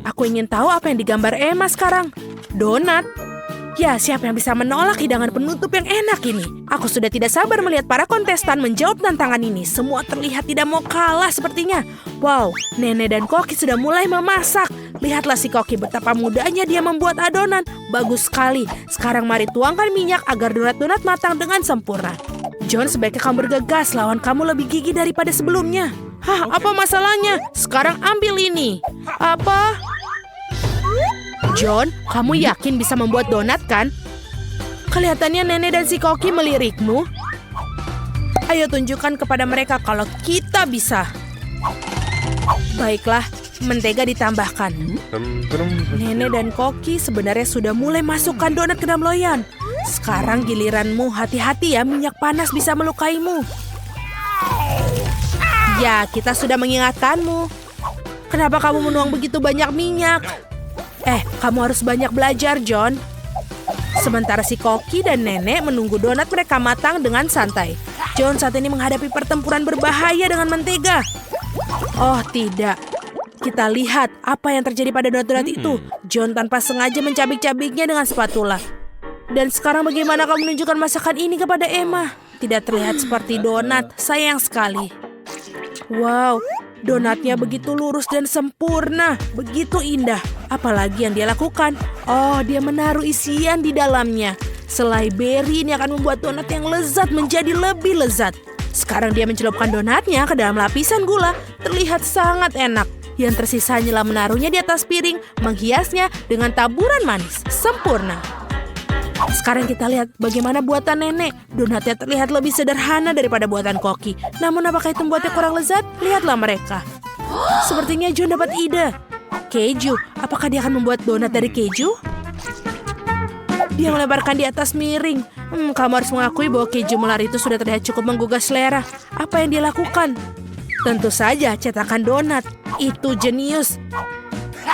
Aku ingin tahu apa yang digambar Emma sekarang. Donat. Ya, siapa yang bisa menolak hidangan penutup yang enak ini? Aku sudah tidak sabar melihat para kontestan menjawab tantangan ini. Semua terlihat tidak mau kalah sepertinya. Wow, Nenek dan Koki sudah mulai memasak. Lihatlah si Koki betapa mudahnya dia membuat adonan. Bagus sekali. Sekarang mari tuangkan minyak agar donat-donat matang dengan sempurna. John, sebaiknya kamu bergegas. Lawan kamu lebih gigih daripada sebelumnya. Hah, apa masalahnya? Sekarang ambil ini. Apa? John, kamu yakin bisa membuat donat kan? Kelihatannya Nenek dan si Koki melirikmu. Ayo tunjukkan kepada mereka kalau kita bisa. Baiklah, mentega ditambahkan. Nenek dan Koki sebenarnya sudah mulai masukkan donat ke dalam loyang. Sekarang giliranmu, hati-hati ya, minyak panas bisa melukaimu. Ya, kita sudah mengingatkanmu. Kenapa kamu menuang begitu banyak minyak? Kamu harus banyak belajar, John. Sementara si Koki dan Nenek menunggu donat mereka matang dengan santai. John saat ini menghadapi pertempuran berbahaya dengan mentega. Oh, tidak. Kita lihat apa yang terjadi pada donat-donat itu. John tanpa sengaja mencabik-cabiknya dengan spatula. Dan sekarang bagaimana kamu menunjukkan masakan ini kepada Emma? Tidak terlihat seperti donat, sayang sekali. Wow, donatnya begitu lurus dan sempurna, begitu indah. Apalagi yang dia lakukan? Oh, dia menaruh isian di dalamnya. Selai beri ini akan membuat donat yang lezat menjadi lebih lezat. Sekarang dia mencelupkan donatnya ke dalam lapisan gula. Terlihat sangat enak. Yang tersisa hanyalah menaruhnya di atas piring, menghiasnya dengan taburan manis. Sempurna. Sekarang kita lihat bagaimana buatan Nenek. Donatnya terlihat lebih sederhana daripada buatan Koki. Namun apakah itu membuatnya kurang lezat? Lihatlah mereka. Sepertinya John dapat ide. Keju, apakah dia akan membuat donat dari keju? Dia melebarkan di atas miring. Kamu harus mengakui bahwa keju melar itu sudah terlihat cukup menggugah selera. Apa yang dia lakukan? Tentu saja cetakan donat. Itu jenius.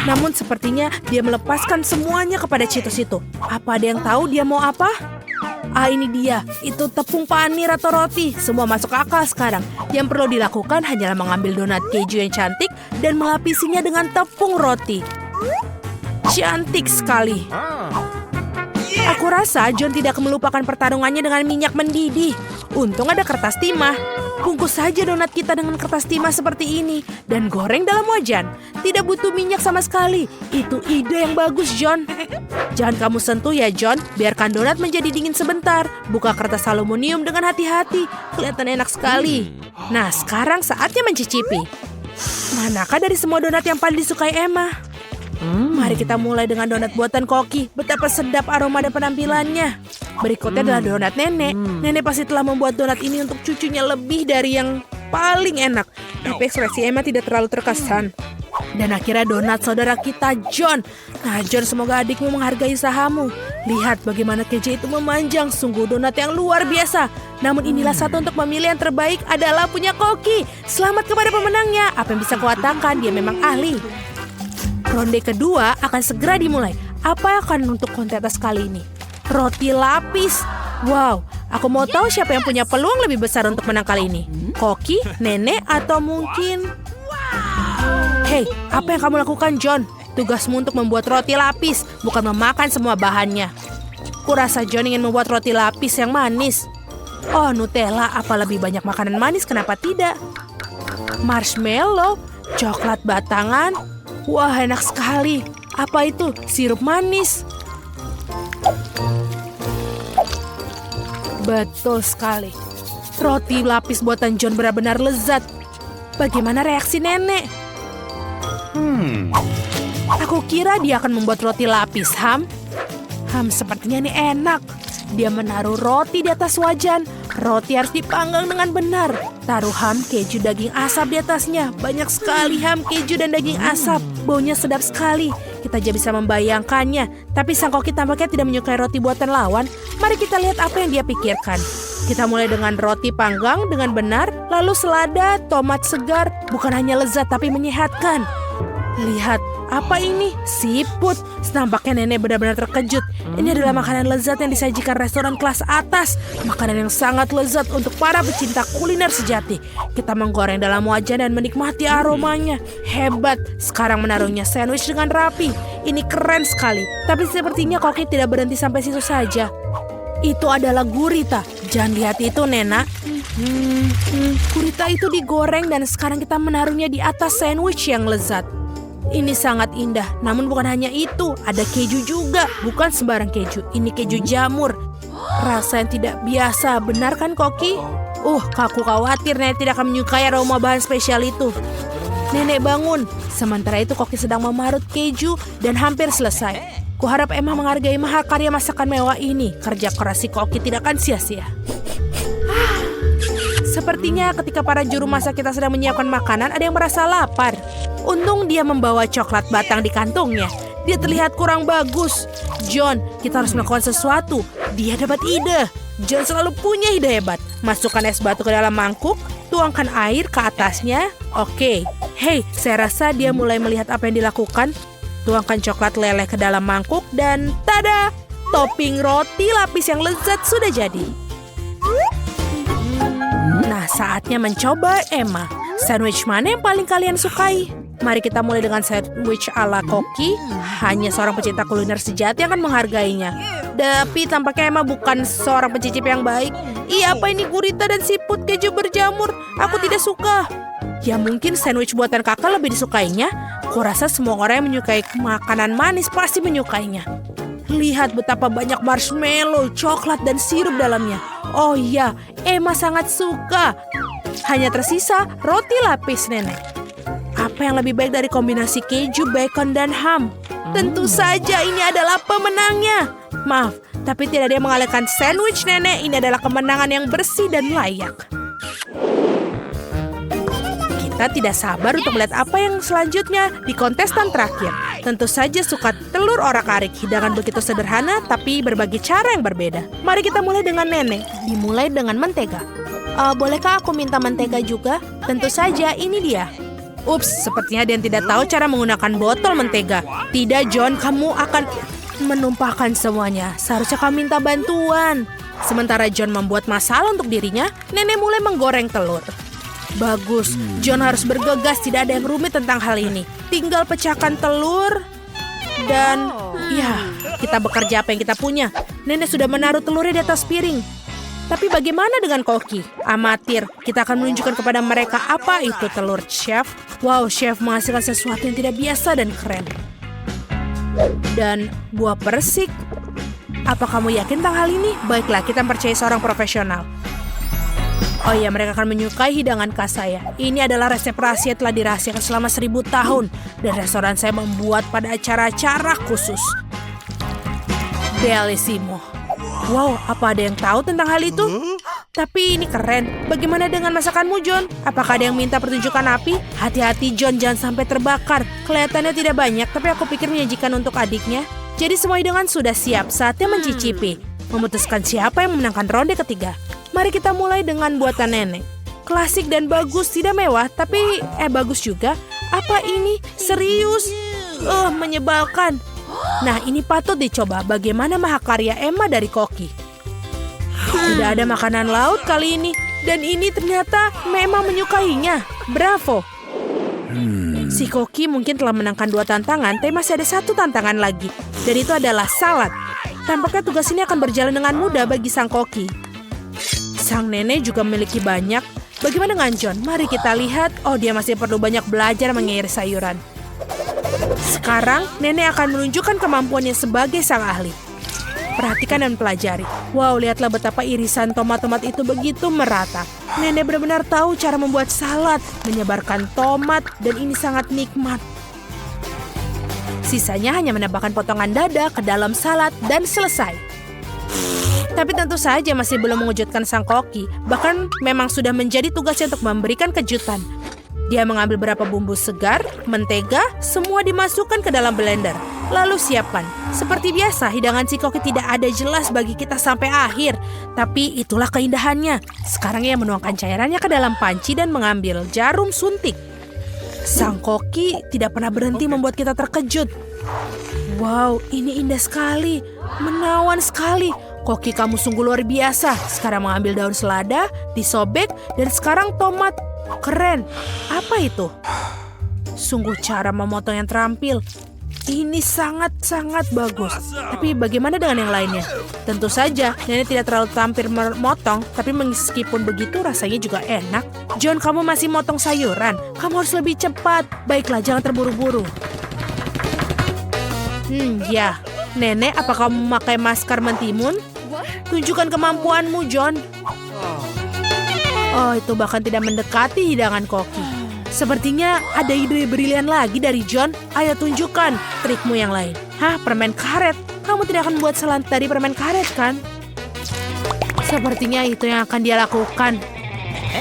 Namun sepertinya dia melepaskan semuanya kepada Cheetos itu. Apa ada yang tahu dia mau apa? Ini dia. Itu tepung panir atau roti. Semua masuk akal sekarang. Yang perlu dilakukan hanyalah mengambil donat keju yang cantik dan melapisinya dengan tepung roti. Cantik sekali. Aku rasa John tidak melupakan pertarungannya dengan minyak mendidih. Untung ada kertas timah. Bungkus saja donat kita dengan kertas timah seperti ini dan goreng dalam wajan. Tidak butuh minyak sama sekali. Itu ide yang bagus, John. Jangan kamu sentuh ya, John. Biarkan donat menjadi dingin sebentar. Buka kertas aluminium dengan hati-hati. Kelihatan enak sekali. Nah, sekarang saatnya mencicipi. Manakah dari semua donat yang paling disukai Emma? Mari kita mulai dengan donat buatan Koki. Betapa sedap aroma dan penampilannya. Berikutnya adalah donat Nenek. Nenek pasti telah membuat donat ini untuk cucunya lebih dari yang paling enak. Tapi ekspresi Emma tidak terlalu terkesan. Dan akhirnya donat saudara kita, John. Nah, John, semoga adikmu menghargai usahamu. Lihat bagaimana keju itu memanjang. Sungguh donat yang luar biasa. Namun inilah satu untuk memilih yang terbaik adalah punya Koki. Selamat kepada pemenangnya. Apa yang bisa kukatakan, dia memang ahli. Ronde kedua akan segera dimulai. Apa akan untuk kontes kali ini? Roti lapis. Wow, aku mau tahu siapa yang punya peluang lebih besar untuk menang kali ini. Koki, Nenek, atau mungkin... Hei, apa yang kamu lakukan, John? Tugasmu untuk membuat roti lapis, bukan memakan semua bahannya. Kurasa John ingin membuat roti lapis yang manis. Oh, Nutella, apa lebih banyak makanan manis, kenapa tidak? Marshmallow, coklat batangan. Wah, enak sekali. Apa itu? Sirup manis. Betul sekali. Roti lapis buatan John benar-benar lezat. Bagaimana reaksi Nenek? Aku kira dia akan membuat roti lapis, sepertinya ini enak. Dia menaruh roti di atas wajan. Roti harus dipanggang dengan benar. Taruh keju daging asap di atasnya. Banyak sekali keju dan daging asap. Baunya sedap sekali. Kita aja bisa membayangkannya. Tapi sang Koki tampaknya tidak menyukai roti buatan lawan. Mari kita lihat apa yang dia pikirkan. Kita mulai dengan roti panggang dengan benar. Lalu selada, tomat segar. Bukan hanya lezat tapi menyehatkan. Lihat, apa ini? Siput. Nampaknya nenek benar-benar terkejut. Ini adalah makanan lezat yang disajikan restoran kelas atas. Makanan yang sangat lezat untuk para pecinta kuliner sejati. Kita menggoreng dalam wajan dan menikmati aromanya. Hebat. Sekarang menaruhnya sandwich dengan rapi. Ini keren sekali. Tapi sepertinya Koki tidak berhenti sampai situ saja. Itu adalah gurita. Jangan lihat itu, Nena. Gurita itu digoreng dan sekarang kita menaruhnya di atas sandwich yang lezat. Ini sangat indah, namun bukan hanya itu, ada keju juga, bukan sembarang keju, ini keju jamur. Rasa yang tidak biasa, benar kan Koki? Aku khawatir Nenek tidak akan menyukai aroma bahan spesial itu. Nenek bangun, sementara itu Koki sedang memarut keju dan hampir selesai. Kuharap Emma menghargai mahakarya masakan mewah ini, kerja keras si Koki tidak akan sia-sia. Sepertinya ketika para juru masak kita sedang menyiapkan makanan, ada yang merasa lapar. Untung dia membawa coklat batang di kantongnya. Dia terlihat kurang bagus. John, kita harus melakukan sesuatu. Dia dapat ide. John selalu punya ide hebat. Masukkan es batu ke dalam mangkuk, tuangkan air ke atasnya. Oke. Hei, saya rasa dia mulai melihat apa yang dilakukan. Tuangkan coklat leleh ke dalam mangkuk dan tada! Topping roti lapis yang lezat sudah jadi. Nah, saatnya mencoba Emma. Sandwich mana yang paling kalian sukai? Mari kita mulai dengan sandwich ala Koki. Hanya seorang pecinta kuliner sejati yang akan menghargainya. Tapi tampaknya Emma bukan seorang pencicip yang baik. Apa ini gurita dan siput keju berjamur? Aku tidak suka. Ya mungkin sandwich buatan kakak lebih disukainya. Kurasa semua orang yang menyukai makanan manis pasti menyukainya. Lihat betapa banyak marshmallow, coklat, dan sirup dalamnya. Oh iya, Emma sangat suka. Hanya tersisa roti lapis nenek. Apa yang lebih baik dari kombinasi keju, bacon, dan ham? Tentu saja ini adalah pemenangnya. Maaf, tapi tidak ada yang mengalahkan sandwich nenek. Ini adalah kemenangan yang bersih dan layak. Kita tidak sabar untuk melihat apa yang selanjutnya di kontestan terakhir. Tentu saja suka telur orak-arik, hidangan begitu sederhana tapi berbagai cara yang berbeda. Mari kita mulai dengan nenek. Dimulai dengan mentega. Bolehkah aku minta mentega juga? Tentu saja, ini dia. Ups, sepertinya dia tidak tahu cara menggunakan botol mentega. Tidak, John, kamu akan menumpahkan semuanya. Seharusnya kamu minta bantuan. Sementara John membuat masalah untuk dirinya, nenek mulai menggoreng telur. Bagus, John harus bergegas, tidak ada yang rumit tentang hal ini. Tinggal pecahkan telur dan ya, kita bekerja apa yang kita punya. Nenek sudah menaruh telurnya di atas piring. Tapi bagaimana dengan Koki? Amatir, kita akan menunjukkan kepada mereka apa itu telur, Chef. Wow, Chef menghasilkan sesuatu yang tidak biasa dan keren. Dan buah persik. Apa kamu yakin tentang hal ini? Baiklah, kita percaya seorang profesional. Oh iya, mereka akan menyukai hidangan khas saya. Ini adalah resep rahasia telah dirahasiakan selama 1000 tahun. Dan restoran saya membuat pada acara-acara khusus. Bellissimo. Wow, apa ada yang tahu tentang hal itu? Tapi ini keren. Bagaimana dengan masakanmu, John? Apakah ada yang minta pertunjukan api? Hati-hati, John, jangan sampai terbakar. Kelihatannya tidak banyak, tapi aku pikir menyajikan untuk adiknya. Jadi semua hidangan sudah siap, saatnya mencicipi. Memutuskan siapa yang memenangkan ronde ketiga. Mari kita mulai dengan buatan nenek. Klasik dan bagus, tidak mewah, tapi bagus juga. Apa ini? Serius? Menyebalkan. Nah, ini patut dicoba. Bagaimana mahakarya Emma dari Koki? Tidak ada makanan laut kali ini. Dan ini ternyata Emma menyukainya. Bravo. Si Koki mungkin telah menangkan 2 tantangan, tapi masih ada 1 tantangan lagi. Dan itu adalah salad. Tampaknya tugas ini akan berjalan dengan mudah bagi sang Koki. Sang nenek juga memiliki banyak. Bagaimana dengan John? Mari kita lihat. Oh, dia masih perlu banyak belajar mengiris sayuran. Sekarang, nenek akan menunjukkan kemampuannya sebagai sang ahli. Perhatikan dan pelajari. Wow, lihatlah betapa irisan tomat-tomat itu begitu merata. Nenek benar-benar tahu cara membuat salad, menyebarkan tomat, dan ini sangat nikmat. Sisanya hanya menambahkan potongan dada ke dalam salad dan selesai. Tapi tentu saja masih belum mengejutkan sang Koki. Bahkan memang sudah menjadi tugasnya untuk memberikan kejutan. Dia mengambil beberapa bumbu segar, mentega, semua dimasukkan ke dalam blender. Lalu siapkan. Seperti biasa, hidangan si Koki tidak ada jelas bagi kita sampai akhir. Tapi itulah keindahannya. Sekarang ia menuangkan cairannya ke dalam panci dan mengambil jarum suntik. Sang koki tidak pernah berhenti membuat kita terkejut. Wow, ini indah sekali. Menawan sekali. Koki kamu sungguh luar biasa. Sekarang mengambil daun selada, disobek, dan sekarang tomat. Keren. Apa itu? Sungguh cara memotong yang terampil. Ini sangat-sangat bagus. Tapi bagaimana dengan yang lainnya? Tentu saja, nenek tidak terlalu tampil memotong, tapi meskipun begitu rasanya juga enak. John, kamu masih motong sayuran. Kamu harus lebih cepat. Baiklah, jangan terburu-buru. Ya. Nenek, apa kamu memakai maskar mentimun? Tunjukkan kemampuanmu, John. Oh, itu bahkan tidak mendekati hidangan koki. Sepertinya ada ide brilian lagi dari John. Ayo tunjukkan trikmu yang lain. Hah, permen karet? Kamu tidak akan buat salad dari permen karet, kan? Sepertinya itu yang akan dia lakukan.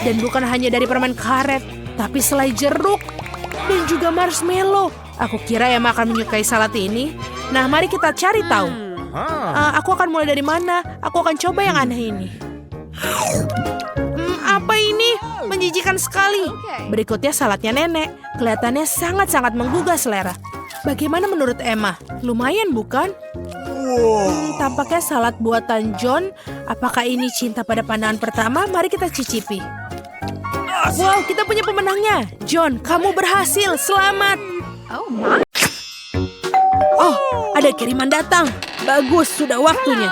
Dan bukan hanya dari permen karet, tapi selai jeruk dan juga marshmallow. Aku kira Emma akan menyukai salad ini. Nah, mari kita cari tahu. Aku akan mulai dari mana? Aku akan coba yang aneh ini. Apa ini? Menjijikan sekali. Berikutnya saladnya nenek. Kelihatannya sangat-sangat menggugah selera. Bagaimana menurut Emma? Lumayan bukan? Tampaknya salad buatan John. Apakah ini cinta pada pandangan pertama? Mari kita cicipi. Wow, kita punya pemenangnya. John, kamu berhasil. Selamat. Oh, ada kiriman datang. Bagus, sudah waktunya.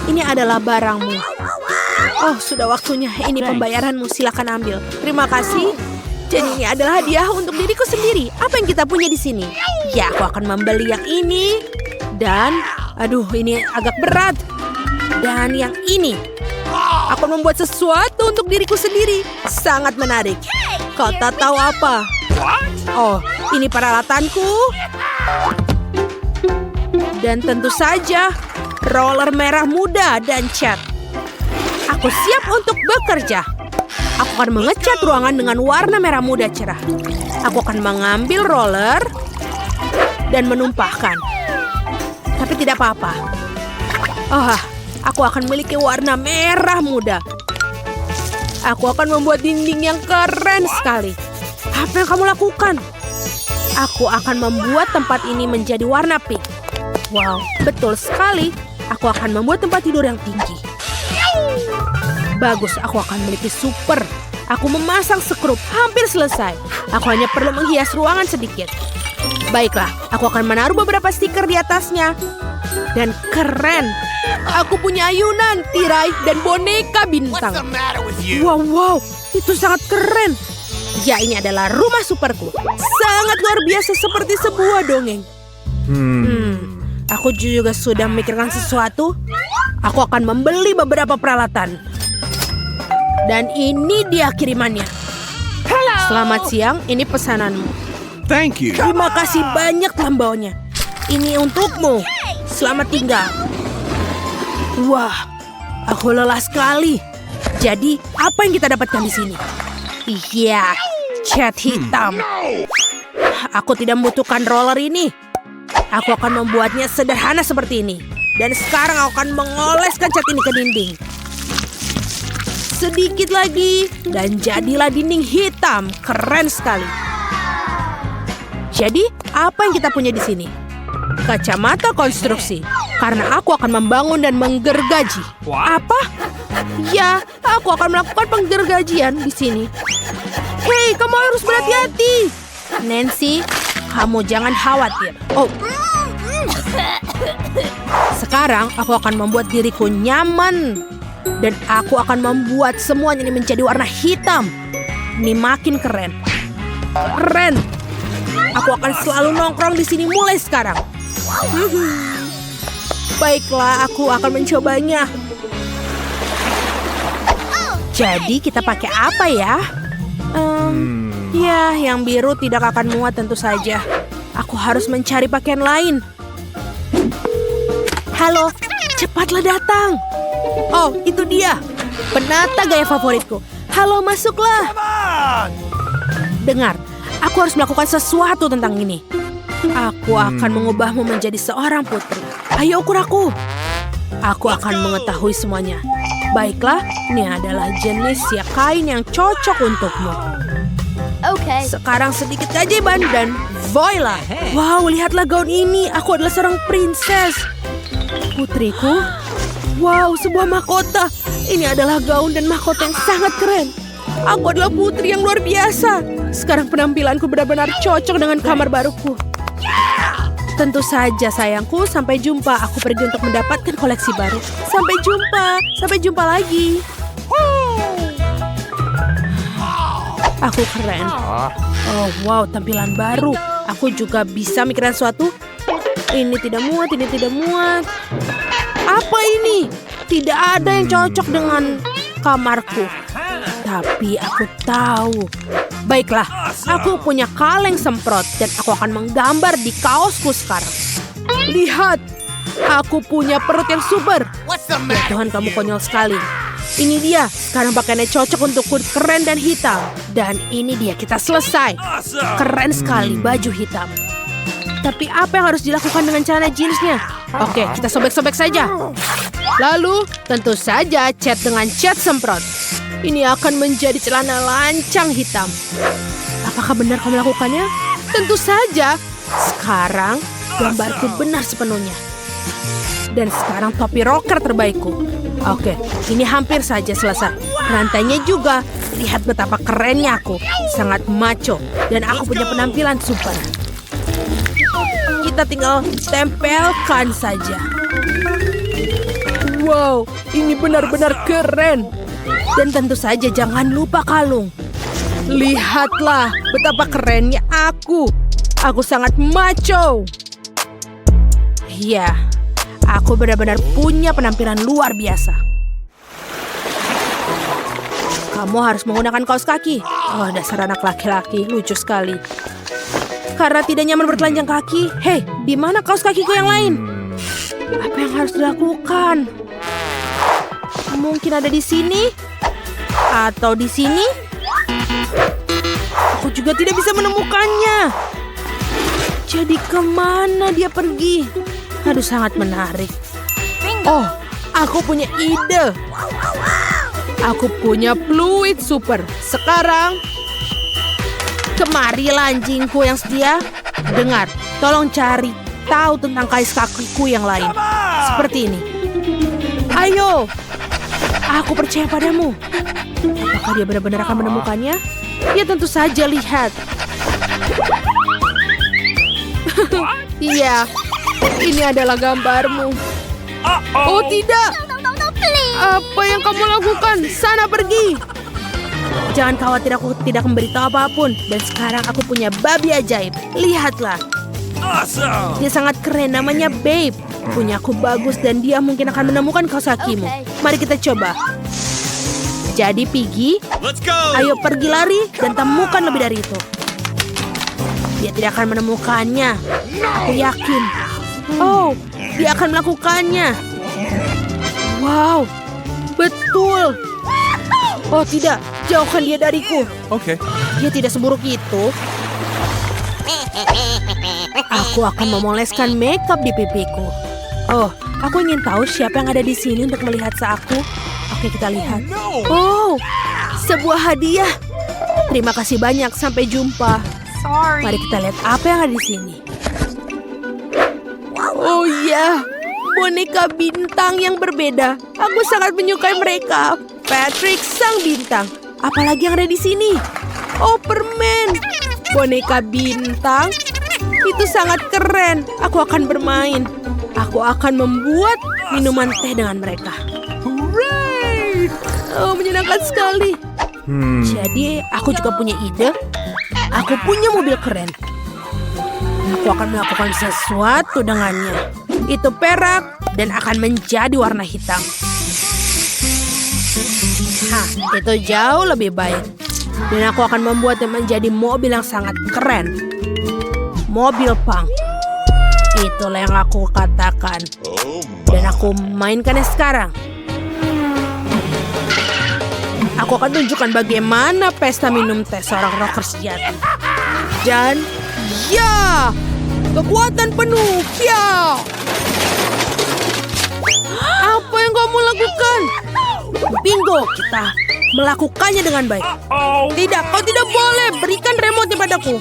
Ini adalah barangmu. Oh, sudah waktunya. Ini pembayaranmu. Silakan ambil. Terima kasih. Jadi ini adalah hadiah untuk diriku sendiri. Apa yang kita punya di sini? Ya, aku akan membeli yang ini. Dan, aduh, ini agak berat. Dan yang ini. Aku akan membuat sesuatu untuk diriku sendiri. Sangat menarik. Kau tak tahu apa? Oh, ini peralatanku. Dan tentu saja, roller merah muda dan cat. Aku siap untuk bekerja. Aku akan mengecat ruangan dengan warna merah muda cerah. Aku akan mengambil roller dan menumpahkan. Tapi tidak apa-apa. Oh, aku akan memiliki warna merah muda. Aku akan membuat dinding yang keren sekali. Apa yang kamu lakukan? Aku akan membuat tempat ini menjadi warna pink. Wow, betul sekali. Aku akan membuat tempat tidur yang tinggi. Bagus, aku akan memiliki super. Aku memasang skrup, hampir selesai. Aku hanya perlu menghias ruangan sedikit. Baiklah, aku akan menaruh beberapa stiker di atasnya. Dan keren. Aku punya ayunan, tirai, dan boneka bintang. Wow, itu sangat keren. Ya, ini adalah rumah superku. Sangat luar biasa seperti sebuah dongeng. Aku juga sudah memikirkan sesuatu. Aku akan membeli beberapa peralatan. Dan ini dia kirimannya. Selamat siang, ini pesananmu. Thank you. Terima kasih banyak lambaunya. Ini untukmu. Selamat tinggal. Wah, aku lelah sekali. Jadi, apa yang kita dapatkan di sini? Iya, cat hitam. Aku tidak membutuhkan roller ini. Aku akan membuatnya sederhana seperti ini. Dan sekarang aku akan mengoleskan cat ini ke dinding. Sedikit lagi, dan jadilah dinding hitam. Keren sekali. Jadi, apa yang kita punya di sini? Kacamata konstruksi. Karena aku akan membangun dan menggergaji. Apa? Ya, aku akan melakukan penggergajian di sini. Hei, kamu harus berhati-hati. Nancy, kamu jangan khawatir. Oh. Sekarang aku akan membuat diriku nyaman. Dan aku akan membuat semuanya ini menjadi warna hitam. Ini makin keren. Keren. Aku akan selalu nongkrong di sini mulai sekarang. Baiklah, aku akan mencobanya. Jadi kita pakai apa ya? Ya, yang biru tidak akan muat tentu saja. Aku harus mencari pakaian lain. Halo, cepatlah datang. Oh, itu dia. Penata gaya favoritku. Halo, masuklah. Dengar, aku harus melakukan sesuatu tentang ini. Aku akan mengubahmu menjadi seorang putri. Ayo ukur aku. Aku akan mengetahui semuanya. Baiklah, ini adalah jenis kain yang cocok untukmu. Okay. Sekarang sedikit keajaiban dan voila. Wow, lihatlah gaun ini. Aku adalah seorang princess. Putriku. Wow, sebuah mahkota. Ini adalah gaun dan mahkota yang sangat keren. Aku adalah putri yang luar biasa. Sekarang penampilanku benar-benar cocok dengan kamar baruku. Tentu saja sayangku, sampai jumpa. Aku pergi untuk mendapatkan koleksi baru. Sampai jumpa lagi. Aku keren. Oh wow, tampilan baru. Aku juga bisa mikirin sesuatu. Ini tidak muat. Apa ini? Tidak ada yang cocok dengan kamarku. Tapi aku tahu. Baiklah, aku punya kaleng semprot dan aku akan menggambar di kaosku sekarang. Lihat, aku punya perut yang super. Ya Tuhan, kamu konyol sekali. Ini dia, sekarang pakaiannya cocok untukku, keren dan hitam. Dan ini dia, kita selesai. Keren sekali baju hitam. Tapi apa yang harus dilakukan dengan celana jeansnya? Oke, kita sobek-sobek saja. Lalu, tentu saja cat dengan cat semprot. Ini akan menjadi celana lancang hitam. Apakah benar kamu melakukannya? Tentu saja. Sekarang, gambarku benar sepenuhnya. Dan sekarang topi rocker terbaikku. Oke, ini hampir saja selesai. Rantainya juga. Lihat betapa kerennya aku. Sangat macho. Dan aku punya penampilan super. Kita tinggal tempelkan saja. Wow, ini benar-benar keren. Dan tentu saja jangan lupa kalung. Lihatlah betapa kerennya aku. Aku sangat macho. Ya, aku benar-benar punya penampilan luar biasa. Kamu harus menggunakan kaos kaki. Oh, dasar anak laki-laki, lucu sekali. Karena tidak nyaman bertelanjang kaki. Hei, di mana kaos kakiku yang lain? Apa yang harus dilakukan? Mungkin ada di sini? Atau di sini? Aku juga tidak bisa menemukannya. Jadi kemana dia pergi? Aduh, sangat menarik. Oh, aku punya ide. Aku punya fluid super. Sekarang, kemarilah anjingku yang setia. Dengar, tolong cari tahu tentang kaos kakiku yang lain. Seperti ini. Ayo, aku percaya padamu. Apakah dia benar-benar akan menemukannya? Ya tentu saja, lihat. Iya, ini adalah gambarmu. Oh tidak. No, please. Apa yang kamu lakukan? Sana pergi. Jangan khawatir, aku tidak memberitahu apapun. Dan sekarang aku punya babi ajaib. Lihatlah. Dia sangat keren, namanya Babe. Punya aku bagus dan dia mungkin akan menemukan kaos kakimu. Mari kita coba. Jadi Piggy, ayo pergi lari dan temukan lebih dari itu. Dia tidak akan menemukannya. Aku yakin. Oh, dia akan melakukannya. Wow, betul. Oh tidak, jauhkan dia dariku. Oke. Dia tidak seburuk itu. Aku akan memoleskan makeup di pipiku. Oh, aku ingin tahu siapa yang ada di sini untuk melihat aku. Oke, kita lihat. Oh, sebuah hadiah. Terima kasih banyak, sampai jumpa. Sorry. Mari kita lihat apa yang ada di sini. Oh iya, boneka bintang yang berbeda. Aku sangat menyukai mereka. Patrick sang bintang. Apalagi yang ada di sini? Oh, permen. Boneka bintang. Itu sangat keren. Aku akan bermain. Aku akan membuat minuman teh dengan mereka. Hooray! Oh, menyenangkan sekali. Jadi, aku juga punya ide. Aku punya mobil keren. Aku akan melakukan sesuatu dengannya. Itu perak dan akan menjadi warna hitam. Hah, itu jauh lebih baik. Dan aku akan membuatnya menjadi mobil yang sangat keren. Mobil punk. Itulah yang aku katakan. Dan aku mainkannya sekarang. Aku akan tunjukkan bagaimana pesta minum teh seorang rocker sejati. Dan ya, kekuatan penuh, ya. Apa yang kamu lakukan? Bingo, kita melakukannya dengan baik. Tidak, kau tidak boleh. Berikan remote padaku.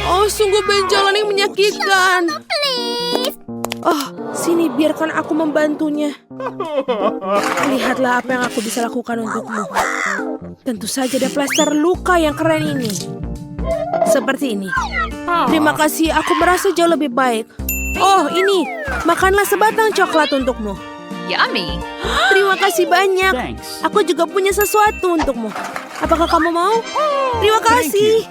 Oh, sungguh benjolan yang menyakitkan. Oh, sini biarkan aku membantunya. Lihatlah apa yang aku bisa lakukan untukmu. Tentu saja ada plester luka yang keren ini. Seperti ini. Terima kasih, aku merasa jauh lebih baik. Oh, ini. Makanlah sebatang coklat untukmu. Yummy. Terima kasih banyak. Thanks. Aku juga punya sesuatu untukmu. Apakah kamu mau? Terima kasih.